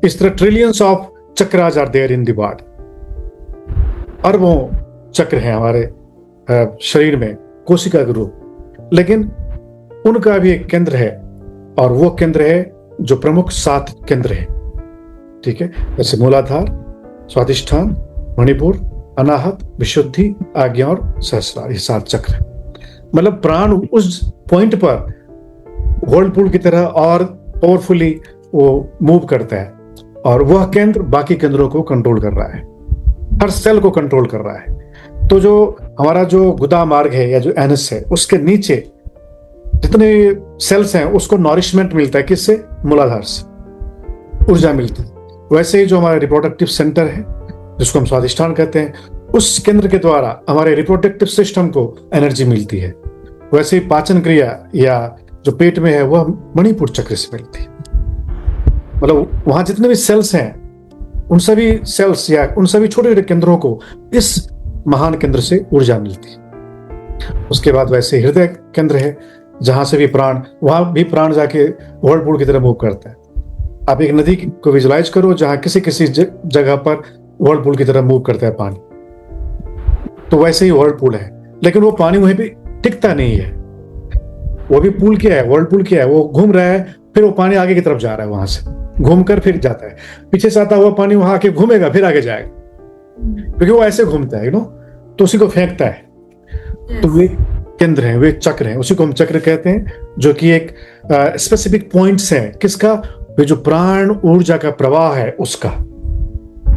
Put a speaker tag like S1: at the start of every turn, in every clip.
S1: इस तरह trillions of chakras are there in the body, अरबों चक्र हैं हमारे शरीर में कोशिका के रूप, लेकिन उनका भी एक केंद्र है, और वो केंद्र है जो प्रमुख 7 केंद्र है। ठीक है, जैसे मूलाधार, स्वादिष्ठान, मणिपुर, अनाहत, विशुद्धि, आज्ञा और सहस्रार, ये 7 चक्र है। मतलब प्राण उस पॉइंट पर व्हर्लपूल की तरह और पावरफुली वो मूव करता है, और वह केंद्र बाकी केंद्रों को कंट्रोल कर रहा है, हर सेल को कंट्रोल कर रहा है। तो जो हमारा जो गुदा मार्ग है या जो एनस है, उसके नीचे जितने सेल्स हैं उसको नॉरिशमेंट मिलता है, किससे? मूलाधार से ऊर्जा मिलती है। वैसे ही जो हमारा रिप्रोडक्टिव सेंटर है, जिसको हम स्वादिष्ठान कहते हैं, उस केंद्र के द्वारा हमारे रिप्रोडक्टिव सिस्टम को एनर्जी मिलती है। वैसे ही पाचन क्रिया या जो पेट में है वह मणिपुर चक्र से मिलती है। मतलब वहां जितने भी सेल्स हैं, उन सभी सेल्स या उन सभी छोटे छोटे केंद्रों को इस महान केंद्र से ऊर्जा मिलती है। उसके बाद वैसे हृदय केंद्र है, जहां से भी प्राण, वहां भी प्राण जाके व्हर्लपूल की तरह मूव करता है। आप एक नदी को विजुलाइज करो जहां किसी किसी जगह पर व्हर्लपूल की तरह मूव करता है पानी, तो वैसे ही व्हर्लपूल है। लेकिन वो पानी वहीं पे टिकता नहीं है, वो भी पूल क्या है, व्हर्लपूल क्या है, वो घूम रहा है, फिर वो पानी आगे की तरफ जा रहा है, वहां से घूमकर फिर जाता है, पीछे से आता हुआ पानी वहां आके घूमेगा, फिर आगे जाएगा, क्योंकि वो ऐसे घूमता है, तो उसी को फेंकता है। तो वे केंद्र हैं, वे चक्र हैं, उसी को हम चक्र कहते हैं, जो कि एक स्पेसिफिक पॉइंट्स है, किसका? वे जो प्राण ऊर्जा का प्रवाह है उसका।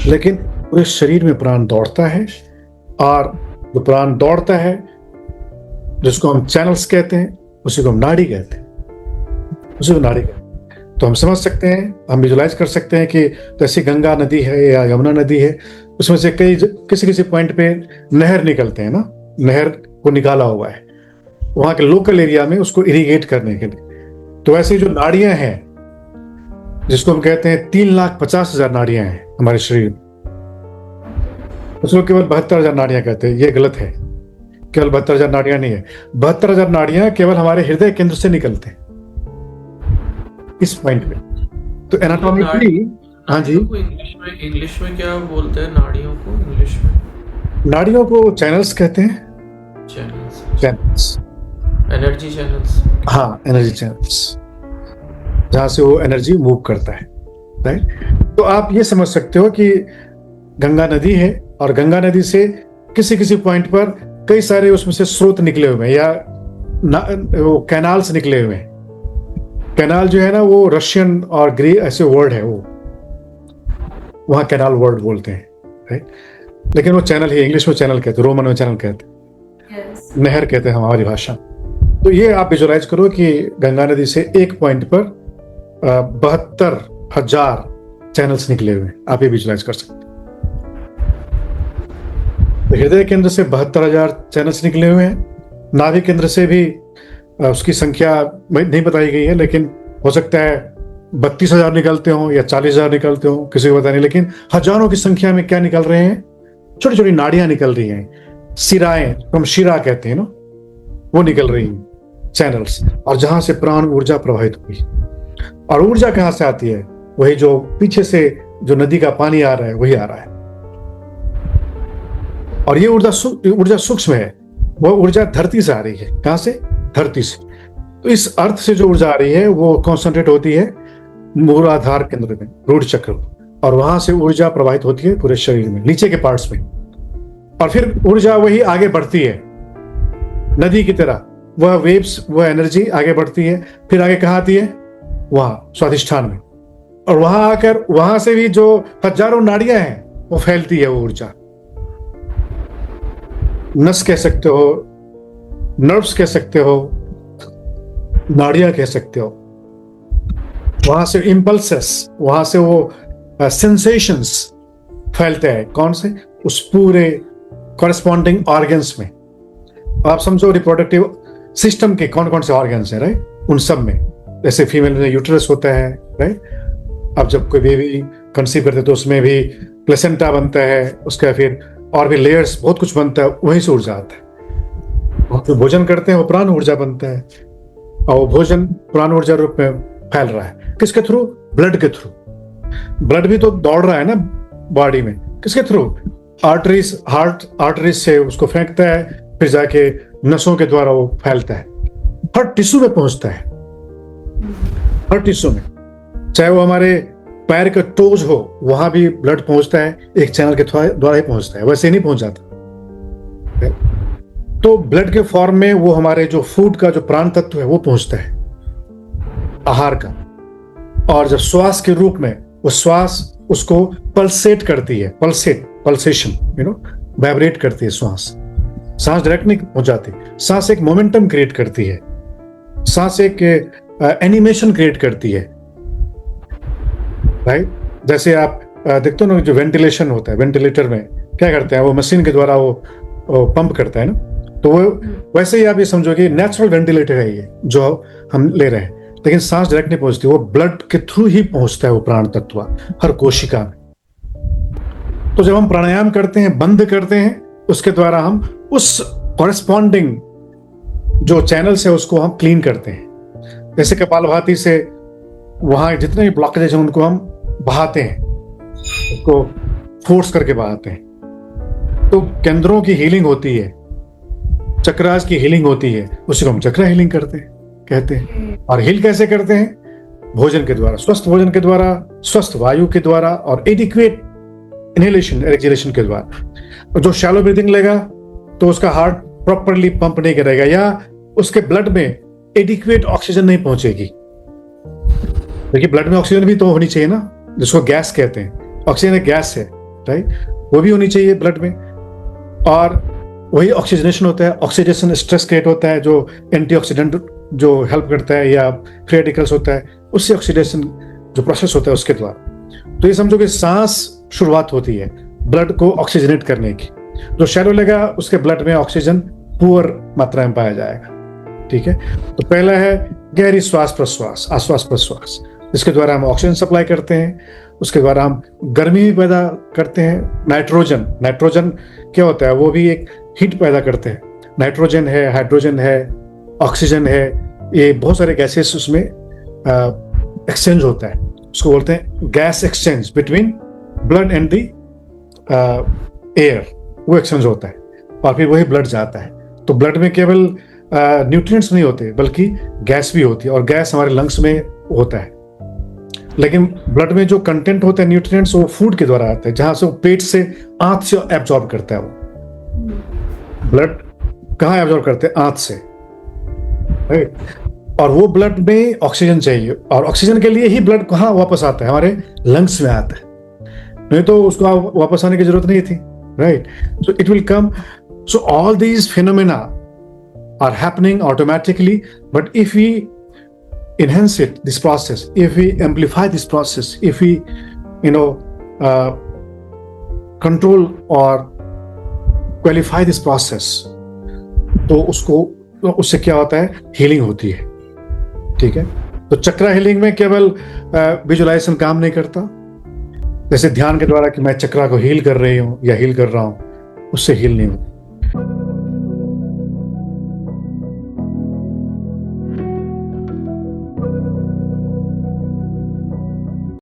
S1: लेकिन पूरे शरीर में प्राण दौड़ता है, और जो प्राण दौड़ता है, जिसको हम चैनल्स कहते हैं, उसी को हम नाड़ी कहते हैं, उसी को नाड़ी कहते हैं। तो हम समझ सकते हैं, हम विजुलाइज कर सकते हैं कि जैसे गंगा नदी है या यमुना नदी है, उसमें से कई किसी किसी पॉइंट पे नहर निकलते हैं ना, नहर को निकाला हुआ है वहां के लोकल एरिया में उसको इरिगेट करने के लिए। तो वैसे जो नाड़ियां हैं, जिसको हम कहते हैं 3,50,000 नाड़ियां हैं हमारे शरीर में, उसको केवल 72,000 नाड़ियां कहते हैं। ये गलत है, केवल 72,000 नाड़ियां नहीं है। 72,000 नाड़ियां केवल हमारे हृदय केंद्र से निकलते हैं इस पॉइंट पे। तो एनाटॉमिकली, हाँ जी,
S2: इंग्लिश में क्या बोलते हैं नाड़ियों को? इंग्लिश में
S1: नाड़ियों को चैनल्स कहते हैं। Channels,
S2: energy channels.
S1: हाँ, एनर्जी चैनल्स, जहां से वो एनर्जी मूव करता है, राइट। तो आप ये समझ सकते हो कि गंगा नदी है, और गंगा नदी से किसी किसी पॉइंट पर कई सारे उसमें से स्रोत निकले हुए हैं, या वो कैनाल्स निकले हुए हैं। कैनाल जो है ना, वो रशियन और ग्रीक ऐसे वर्ड है, वो वहां कैनाल वर्ड बोलते हैं, राइट। लेकिन वो चैनल ही, इंग्लिश में चैनल कहते हैं, रोमन में चैनल कहते हैं, नहर कहते हैं हमारी भाषा। तो ये आप विजुलाइज करो कि गंगा नदी से एक पॉइंट पर 72,000 चैनल्स निकले हुए हैं, आप ये विजुलाइज कर सकते हैं। तो हृदय केंद्र से 72,000 चैनल्स निकले हुए हैं। नाभि केंद्र से भी उसकी संख्या नहीं बताई गई है, लेकिन हो सकता है 32,000 निकलते हों या 40,000 निकलते हों, किसी को पता नहीं। लेकिन हजारों की संख्या में क्या निकल रहे हैं? छोटी छोटी नाड़ियां निकल रही हैं, सिराएं, हम शिरा कहते हैं ना, वो निकल रही हैं, चैनल्स, और जहां से प्राण ऊर्जा प्रवाहित हुई। और ऊर्जा कहां से आती है? वही जो पीछे से जो नदी का पानी आ रहा है, वही आ रहा है। और ये ऊर्जा सूक्ष्म है, वह ऊर्जा धरती से आ रही है। कहां से? धरती से। तो इस अर्थ से जो ऊर्जा आ रही है वो कॉन्सेंट्रेट होती है मूलाधार केंद्र में, रूट चक्र, और वहां से ऊर्जा प्रवाहित होती है पूरे शरीर में, नीचे के पार्ट्स में। और फिर ऊर्जा वही आगे बढ़ती है नदी की तरह, वह वेव्स, वह एनर्जी आगे बढ़ती है। फिर आगे कहाँ आती है? वहां स्वादिष्ठान में। और वहां आकर वहां से भी जो हजारों नाड़ियां हैं वो फैलती है, वो ऊर्जा। नस कह सकते हो, नर्व्स कह सकते हो, नाड़ियां कह सकते हो। वहां से इंपल्सेस, वहां से वो सेंसेशंस फैलते हैं। कौन से? उस पूरे कॉरेस्पॉन्डिंग ऑर्गन्स में। आप समझो रिप्रोडक्टिव सिस्टम के कौन कौन से ऑर्गन्स हैं, राइट, उन सब में। जैसे फीमेल में यूटेरस होता है, राइट। अब जब कोई बेबी कंसीव करते हैं तो उसमें भी प्लेसेंटा बनता है, उसका फिर और भी लेयर्स, बहुत कुछ बनता है, वहीं से ऊर्जा आता है। जो भोजन करते हैं वो प्राण ऊर्जा बनता है, और वो भोजन प्राण ऊर्जा रूप में फैल रहा है। किसके थ्रू? ब्लड के थ्रू। ब्लड भी तो दौड़ रहा है ना बॉडी में, किसके थ्रू? आर्टरीज, हार्ट आर्टरीज से उसको फेंकता है, फिर जाके नसों के द्वारा वो फैलता है, हर टिश्यू में पहुंचता है, हर टिश्यू में। चाहे वो हमारे पैर का टोज हो, वहां भी ब्लड पहुंचता है, एक चैनल के द्वारा ही पहुंचता है, वैसे नहीं पहुंच जाता। तो ब्लड के फॉर्म में वो हमारे जो फूड का जो प्राण तत्व है वो पहुंचता है, आहार का। और जब श्वास के रूप में वो श्वास उसको पल्सेट करती है, पल्सेशन, वाइब्रेट करती है श्वास। सांस डायरेक्ट नहीं पहुंच जाती, सांस एक मोमेंटम क्रिएट करती है, सांस एक एनिमेशन क्रिएट करती है, राइट? जैसे आप देखते हो ना, जो वेंटिलेशन होता है, वेंटिलेटर में क्या करते हैं, वो मशीन के द्वारा वो पंप करता है ना, तो वो वैसे ही आप ये समझो कि नेचुरल वेंटिलेटर है ये जो हम ले रहे हैं, लेकिन सांस डायरेक्ट नहीं पहुंचती, वो ब्लड के थ्रू ही पहुंचता है वो प्राण तत्व हर कोशिका में। तो जब हम प्राणायाम करते हैं, बंद करते हैं, उसके द्वारा हम उस कॉरेस्पॉन्डिंग जो चैनल्स है उसको हम क्लीन करते हैं। जैसे कपालभाति से वहां जितने भी ब्लॉकेज हैं उनको हम बहाते हैं, उसको फोर्स करके बहाते हैं। तो केंद्रों की हीलिंग होती है, चक्रास की हीलिंग होती है, उसी को हम चक्रा हीलिंग कहते हैं। और हील कैसे करते हैं? भोजन के द्वारा, स्वस्थ भोजन के द्वारा, स्वस्थ वायु के द्वारा और एडिक्वेट इनहेलेशन, एक्सहेलेशन के द्वारा। जो शैलो ब्रीथिंग लेगा तो उसका हार्ट प्रॉपरली पंप नहीं करेगा, या उसके ब्लड में एडिक्वेट ऑक्सीजन नहीं पहुंचेगी। देखिए, ब्लड में ऑक्सीजन भी तो होनी चाहिए ना, जिसको गैस कहते हैं। ऑक्सीजन एक गैस है, राइट? वो भी होनी चाहिए ब्लड में। और वही ऑक्सीजनेशन होता है, ऑक्सीडेशन स्ट्रेस क्रिएट होता है, जो एंटीऑक्सीडेंट जो हेल्प करता है, या फ्री रेडिकल्स होता है, उससे ऑक्सीडेशन जो प्रोसेस होता है उसके द्वारा। तो ये समझो कि सांस शुरुआत होती है ब्लड को ऑक्सीजनेट करने की। जो शैलो लेगा उसके ब्लड में ऑक्सीजन पुअर मात्रा में पाया जाएगा, ठीक है? तो पहला है गहरी श्वास प्रश्वास, आश्वास प्रश्वास, जिसके द्वारा हम ऑक्सीजन सप्लाई करते हैं, उसके द्वारा हम गर्मी भी पैदा करते हैं। नाइट्रोजन क्या होता है? वो भी एक हीट पैदा करते हैं। नाइट्रोजन है, हाइड्रोजन है, ऑक्सीजन है, ये बहुत सारे गैसेस उसमें एक्सचेंज होता है, उसको बोलते हैं gas exchange between blood and the air, वो एक्सचेंज होता है और फिर वही ब्लड जाता है। तो ब्लड में केवल न्यूट्रिएंट्स नहीं होते बल्कि गैस भी होती है, और गैस हमारे लंग्स में होता है। लेकिन ब्लड में जो कंटेंट होता है न्यूट्रिएंट्स, वो फूड के द्वारा आता है, जहां से वो पेट से, आंत से एब्जॉर्ब करता है। वो ब्लड कहाँ एब्जॉर्ब करते हैं? आंत से, राइट? और वो ब्लड में ऑक्सीजन चाहिए, और ऑक्सीजन के लिए ही ब्लड कहाँ वापस आता है? हमारे लंग्स में आता है, नहीं तो उसको वापस आने की जरूरत नहीं थी, right? So it will come. So all these phenomena are happening automatically, but if we enhance this process, if we amplify this process, if we control or qualify this process, तो उससे क्या होता है? हीलिंग होती है, ठीक है? तो चक्रा हीलिंग में केवल विजुअलाइजेशन काम नहीं करता, जैसे ध्यान के द्वारा कि मैं चक्रा को हील कर रही हूं या हील कर रहा हूं, उससे हील नहीं होता।